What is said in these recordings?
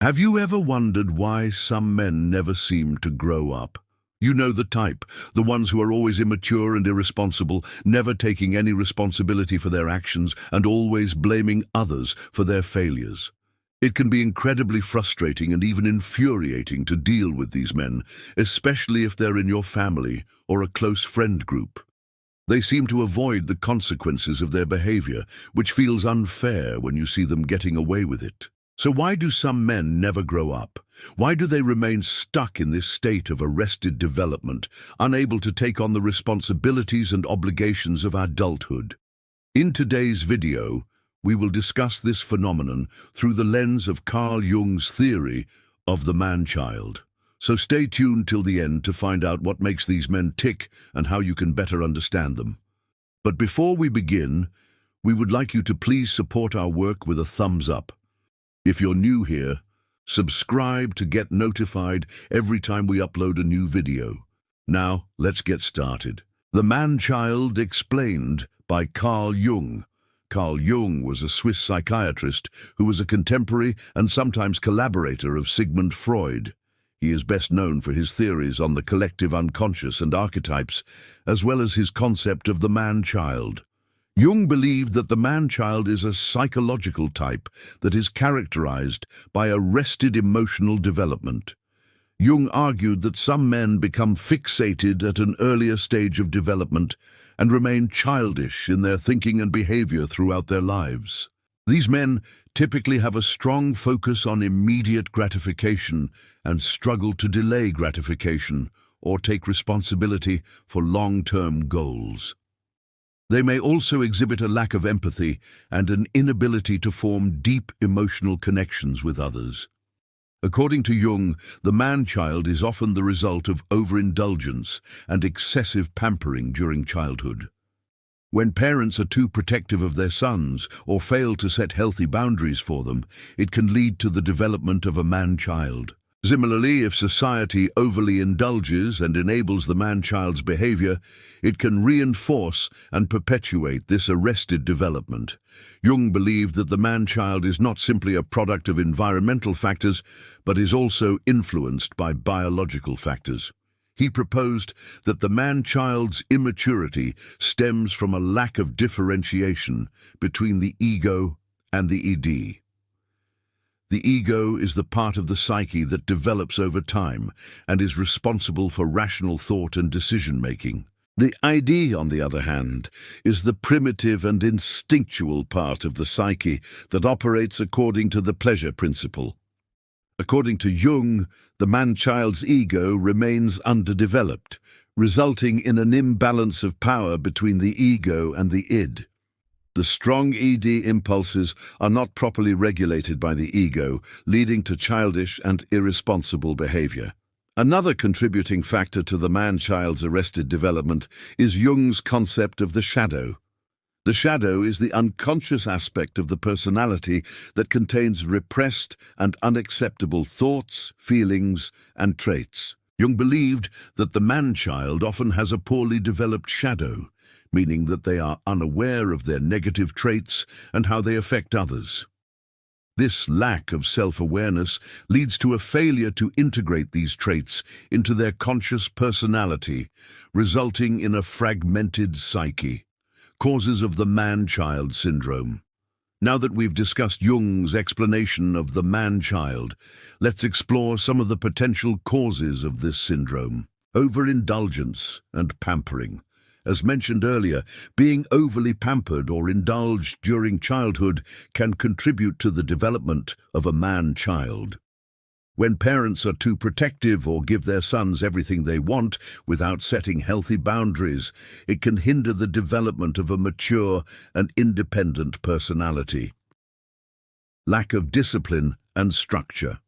Have you ever wondered why some men never seem to grow up? You know the type, the ones who are always immature and irresponsible, never taking any responsibility for their actions and always blaming others for their failures. It can be incredibly frustrating and even infuriating to deal with these men, especially if they're in your family or a close friend group. They seem to avoid the consequences of their behavior, which feels unfair when you see them getting away with it. So why do some men never grow up? Why do they remain stuck in this state of arrested development, unable to take on the responsibilities and obligations of adulthood? In today's video, we will discuss this phenomenon through the lens of Carl Jung's theory of the man-child. So stay tuned till the end to find out what makes these men tick and how you can better understand them. But before we begin, we would like you to please support our work with a thumbs up. If you're new here, subscribe to get notified every time we upload a new video. Now, let's get started. The Man-Child Explained by Carl Jung. Carl Jung was a Swiss psychiatrist who was a contemporary and sometimes collaborator of Sigmund Freud. He is best known for his theories on the collective unconscious and archetypes, as well as his concept of the man-child. Jung believed that the man-child is a psychological type that is characterized by arrested emotional development. Jung argued that some men become fixated at an earlier stage of development and remain childish in their thinking and behavior throughout their lives. These men typically have a strong focus on immediate gratification and struggle to delay gratification or take responsibility for long-term goals. They may also exhibit a lack of empathy and an inability to form deep emotional connections with others. According to Jung, the man-child is often the result of overindulgence and excessive pampering during childhood. When parents are too protective of their sons or fail to set healthy boundaries for them, it can lead to the development of a man-child. Similarly, if society overly indulges and enables the man-child's behavior, it can reinforce and perpetuate this arrested development. Jung believed that the man-child is not simply a product of environmental factors, but is also influenced by biological factors. He proposed that the man-child's immaturity stems from a lack of differentiation between the ego and the id. The ego is the part of the psyche that develops over time and is responsible for rational thought and decision-making. The id, on the other hand, is the primitive and instinctual part of the psyche that operates according to the pleasure principle. According to Jung, the man-child's ego remains underdeveloped, resulting in an imbalance of power between the ego and the id. The strong id impulses are not properly regulated by the ego, leading to childish and irresponsible behavior. Another contributing factor to the man-child's arrested development is Jung's concept of the shadow. The shadow is the unconscious aspect of the personality that contains repressed and unacceptable thoughts, feelings, and traits. Jung believed that the man-child often has a poorly developed shadow, meaning that they are unaware of their negative traits and how they affect others. This lack of self-awareness leads to a failure to integrate these traits into their conscious personality, resulting in a fragmented psyche. Causes of the man-child syndrome. Now that we've discussed Jung's explanation of the man-child, let's explore some of the potential causes of this syndrome. Overindulgence and pampering. As mentioned earlier, being overly pampered or indulged during childhood can contribute to the development of a man-child. When parents are too protective or give their sons everything they want without setting healthy boundaries, it can hinder the development of a mature and independent personality. Lack of discipline and structure.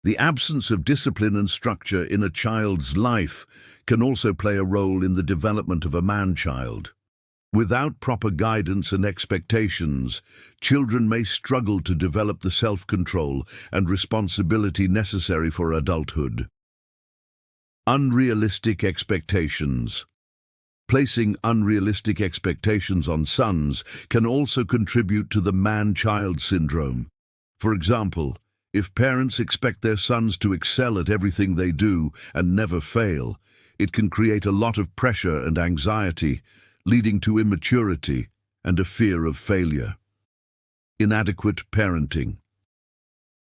The absence of discipline and structure in a child's life can also play a role in the development of a man-child. Without proper guidance and expectations, children may struggle to develop the self-control and responsibility necessary for adulthood. Unrealistic expectations. Placing unrealistic expectations on sons can also contribute to the man-child syndrome. For example, If parents expect their sons to excel at everything they do and never fail, it can create a lot of pressure and anxiety, leading to immaturity and a fear of failure. Inadequate parenting.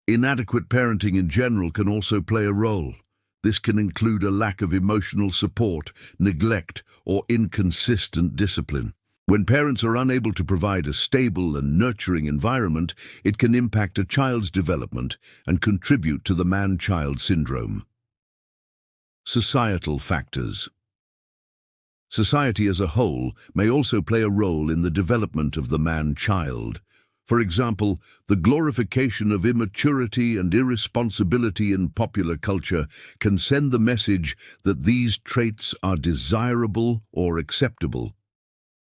Inadequate parenting in general can also play a role. This can include a lack of emotional support, neglect, or inconsistent discipline. When parents are unable to provide a stable and nurturing environment, it can impact a child's development and contribute to the man-child syndrome. Societal factors. Society as a whole may also play a role in the development of the man-child. For example, the glorification of immaturity and irresponsibility in popular culture can send the message that these traits are desirable or acceptable.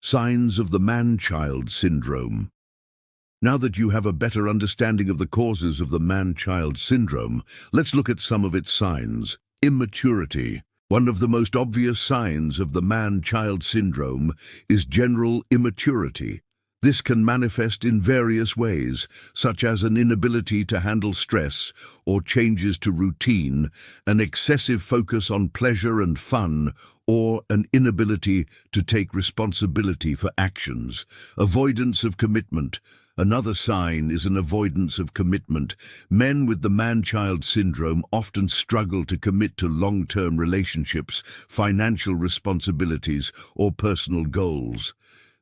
Signs of the man-child syndrome. Now that you have a better understanding of the causes of the man-child syndrome, let's look at some of its signs. Immaturity. One of the most obvious signs of the man-child syndrome is general immaturity. This can manifest in various ways, such as an inability to handle stress or changes to routine, an excessive focus on pleasure and fun, or an inability to take responsibility for actions. Avoidance of commitment. Another sign is an avoidance of commitment. Men with the man-child syndrome often struggle to commit to long-term relationships, financial responsibilities, or personal goals.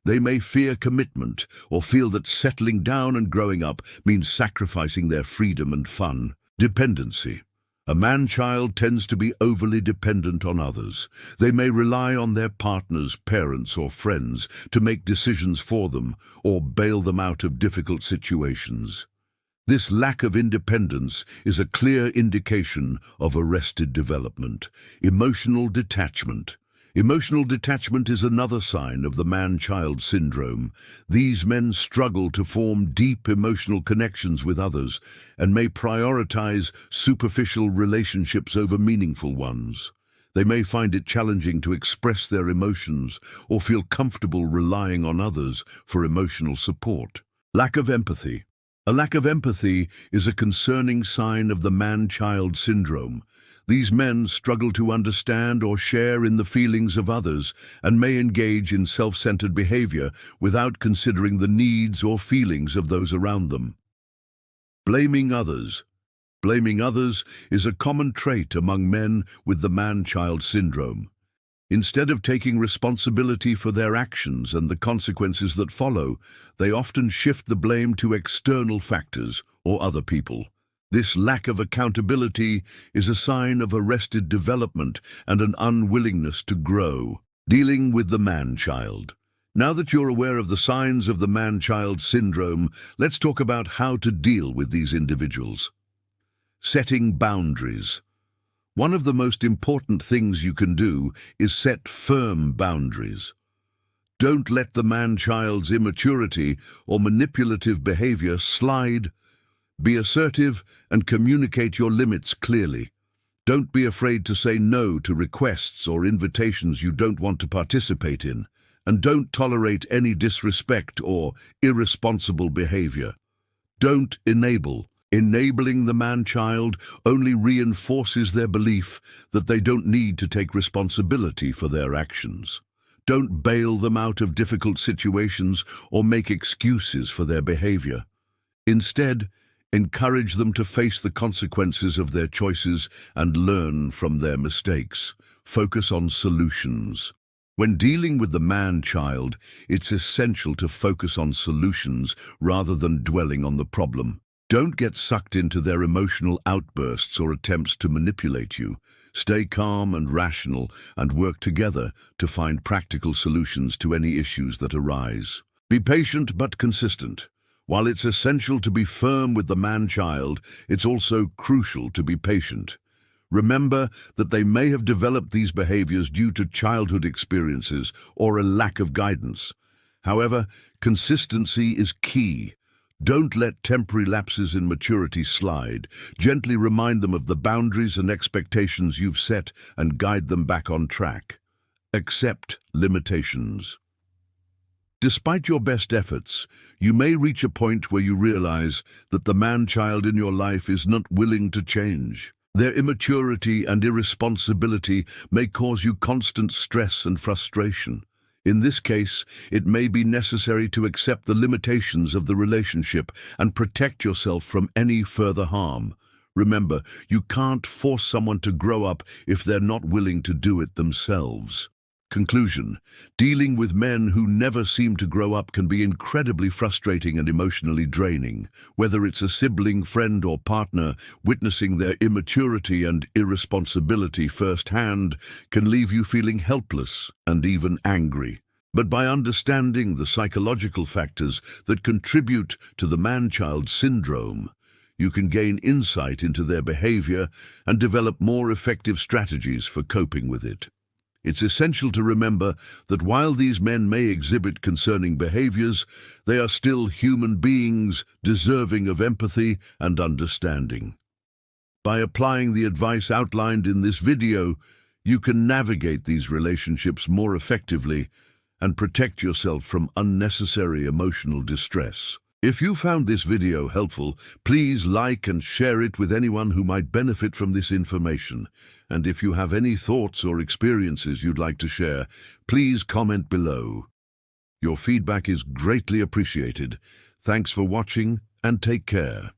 They may fear commitment or feel that settling down and growing up means sacrificing their freedom and fun. Dependency. A man-child tends to be overly dependent on others. They may rely on their partners, parents, or friends to make decisions for them or bail them out of difficult situations. This lack of independence is a clear indication of arrested development. Emotional detachment. Emotional detachment is another sign of the man-child syndrome. These men struggle to form deep emotional connections with others and may prioritize superficial relationships over meaningful ones. They may find it challenging to express their emotions or feel comfortable relying on others for emotional support. Lack of empathy. A lack of empathy is a concerning sign of the man-child syndrome. These men struggle to understand or share in the feelings of others and may engage in self-centered behavior without considering the needs or feelings of those around them. Blaming others. Blaming others is a common trait among men with the man-child syndrome. Instead of taking responsibility for their actions and the consequences that follow, they often shift the blame to external factors or other people. This lack of accountability is a sign of arrested development and an unwillingness to grow. Dealing with the man-child. Now that you're aware of the signs of the man-child syndrome, let's talk about how to deal with these individuals. Setting boundaries. One of the most important things you can do is set firm boundaries. Don't let the man-child's immaturity or manipulative behavior slide. Be assertive and communicate your limits clearly. Don't be afraid to say no to requests or invitations you don't want to participate in, and don't tolerate any disrespect or irresponsible behavior. Don't enable. Enabling the man-child only reinforces their belief that they don't need to take responsibility for their actions. Don't bail them out of difficult situations or make excuses for their behavior. Instead, encourage them to face the consequences of their choices and learn from their mistakes. Focus on solutions. When dealing with the man-child, it's essential to focus on solutions rather than dwelling on the problem. Don't get sucked into their emotional outbursts or attempts to manipulate you. Stay calm and rational and work together to find practical solutions to any issues that arise. Be patient but consistent. While it's essential to be firm with the man-child, it's also crucial to be patient. Remember that they may have developed these behaviors due to childhood experiences or a lack of guidance. However, consistency is key. Don't let temporary lapses in maturity slide. Gently remind them of the boundaries and expectations you've set and guide them back on track. Accept limitations. Despite your best efforts, you may reach a point where you realize that the man-child in your life is not willing to change. Their immaturity and irresponsibility may cause you constant stress and frustration. In this case, it may be necessary to accept the limitations of the relationship and protect yourself from any further harm. Remember, you can't force someone to grow up if they're not willing to do it themselves. Conclusion: dealing with men who never seem to grow up can be incredibly frustrating and emotionally draining. Whether it's a sibling, friend, or partner, witnessing their immaturity and irresponsibility firsthand can leave you feeling helpless and even angry. But by understanding the psychological factors that contribute to the man-child syndrome, you can gain insight into their behavior and develop more effective strategies for coping with it. It's essential to remember that while these men may exhibit concerning behaviors, they are still human beings deserving of empathy and understanding. By applying the advice outlined in this video, you can navigate these relationships more effectively and protect yourself from unnecessary emotional distress. If you found this video helpful, please like and share it with anyone who might benefit from this information. And if you have any thoughts or experiences you'd like to share, please comment below. Your feedback is greatly appreciated. Thanks for watching and take care.